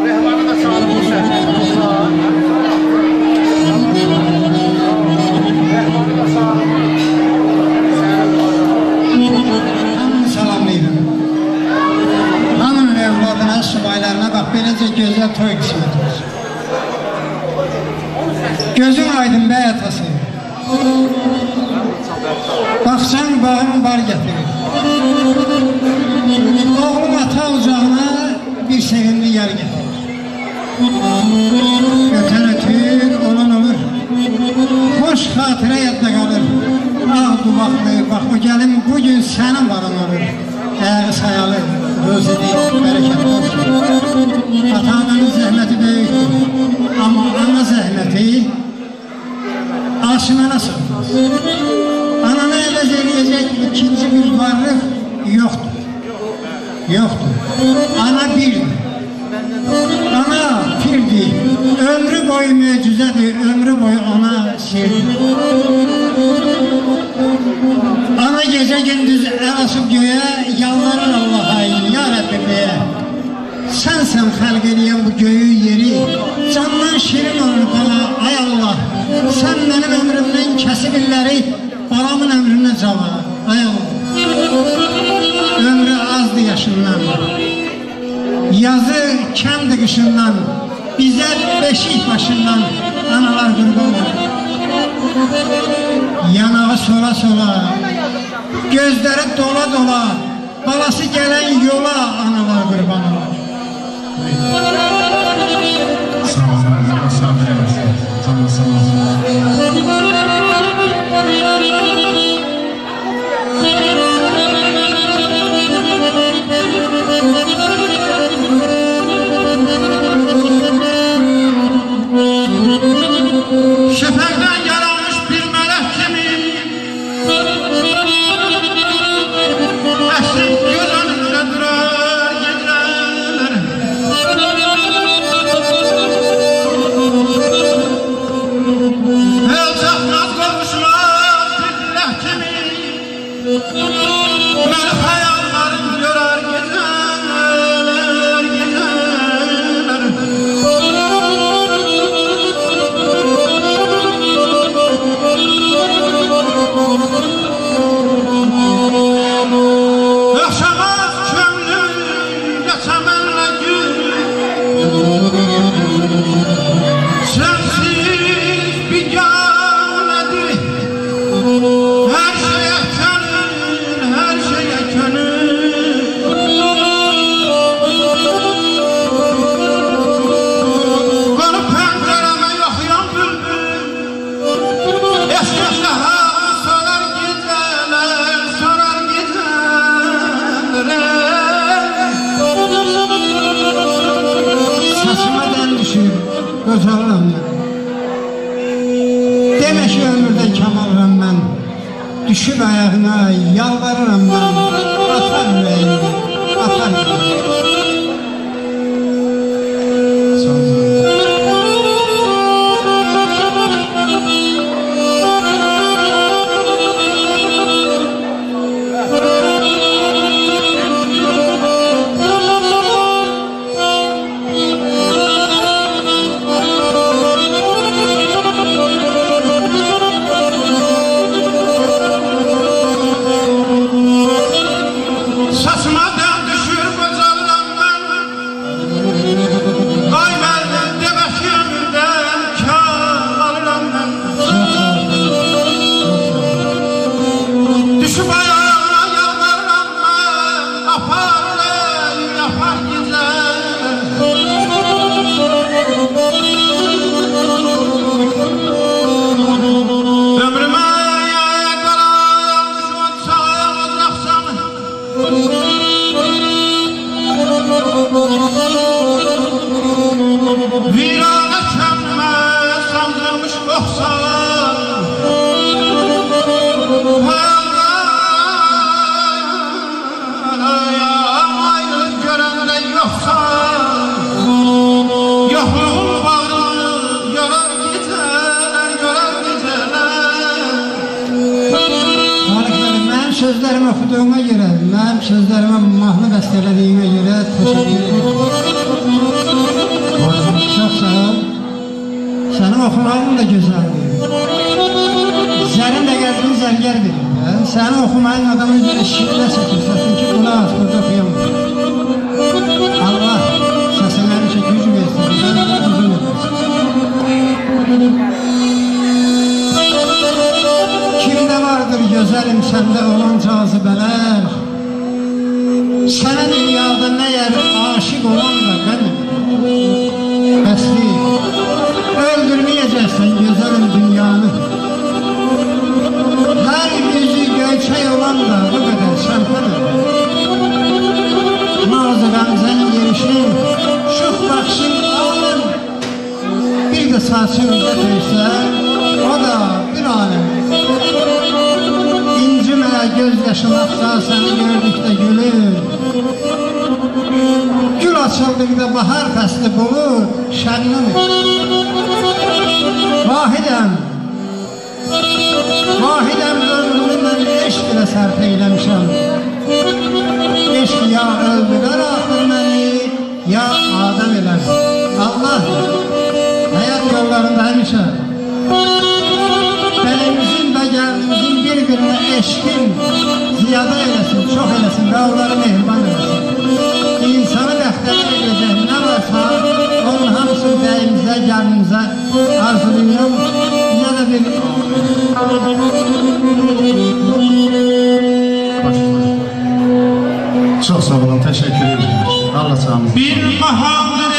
Rehvanı da çağırıb bu şəhərdə. Rehvanı da çağırıb. Hamını salamlayırım. Hamının evladına, subaylarına bax, beləcə gözəl toy qismət olsun. Gözün aydın bəy atası. Baxsan bağın bar gətirir. Oğlum ata ocağına bir sevimli yer gətirir. Ötən ötür, olan olur. Hoş xatirə yadda qalır. Ağ duvaqlı, bax o gəlin bugün sənin varan olur. Əğri sayalı, rözeli, bərəkətli olsun. Ata-ananın zəhməti böyükdür. Amma ana zəhməti aşınana sığmaz. Anana əvəz eləyəcək ikinci bir varlıq yoxdur. Yoxdur. Ana birdir. Ana pirdir. Ömrü boyu möcüzədir. Ömrü boyu ana sirdir. Ana gecə gündüz əl asıb göyə, yalvarır Allah'a, ya Rəbbim deyə. Sənsən xəlq eləyən bu göyü yeri, candan şirin olur bana, ay Allah. Sən mənim ömrümdən kəsib illəri, balamın ömrünə cava, ay Allah. Ömrü azdı yaşından, yazı kəmdi qışından, bizə beşik başından analar qurban olur. Yanağı sola sola, gözləri dola dola, balası gələn yola analar qurban olur. Sağ olun, sağ olun. Sağ olun. Şəfəqdən yaranmış bir mələk kimi əsrib göz önündə durar gecələr. El çatmaz qovuşmaz bir diləh kimi mən xəyallarım görər gecələr, gecələr. Yaşamaz könlümdə çəmənlə gül, sənsiz biganədir. Hər şeyə könül, hər şeyə könül. Qonub pəncərəmə yoxuyan bülbül, eşqəşlə hamı sorar gecələr, sorar gecələr. Saçıma dəl düşür, qocalıram mən. Demə ki, ömürdə kamalıram mən. Düşür ayağına, yalvarıram mən. Atar ürəyimdə, atar ürəyimdə. Sağ olun. Saçıma dəl düşür, qocalıram mən. Ay mənim demə ki, ömürdən kamalıram mən. Düşüb ayağına yalvarıram mən. Apar ürək, apar gecələr. Ömrümə yaya qalan şu çaya mızraqsan, viranə könlümə sandırmış qoxsan. Ayrılıq görənlə yoxsan, yoxluğun bağrını yorar gecələr, yorar gecələr. Mənim sözlərimi oxuduğuma görə, mənim sözlərimi mahnı bəstələdiyimə görə təşəkkür edirəm. Çok sağ ol. Senin okumağın da güzeldi. Zərin də gəldin zərgər verir. Senin okumayın adamın bir şiirlə çəkirsən ki, buna az burada okuyamam. Allah səsələri ki, güc versin. Uzun versin. Kimdə vardır gözəlim səndə olan cazibələr? Sənə dünyada məyər aşıq olan da mənim? Bəsli, öldürməyəcəksən gözəlim dünyanı. Hər yüzü göyçək olan da bu qədər şərfədir. Nazı qəmzən yerişin, şux baxşın alın. Bir də saçın gətirsə, o da bir aləm. İncimə göz yaşın axsa səni gördükdə gülür. Gül açıldıqda bahar fəsli bulur, şənlənir. Vahidəm ömrümü mən eşq ilə sərf eyləmişəm. Eşq ya öldürər axır məni, ya adam elər. Allah həyat yollarında həmişə bəyimizin və gəlinimizin bir-birinə eşqin ziyada eləsin, çox eləsin və onları mehriban eləsin. İnsanı bəxtəvər edəcək nə varsa, onun hamısını bəyimizə, gəlinimizə arzulayıram. Ya da bir... Çok sağ olun, teşekkür ederim. Allah sağ olun. Bir mahaldır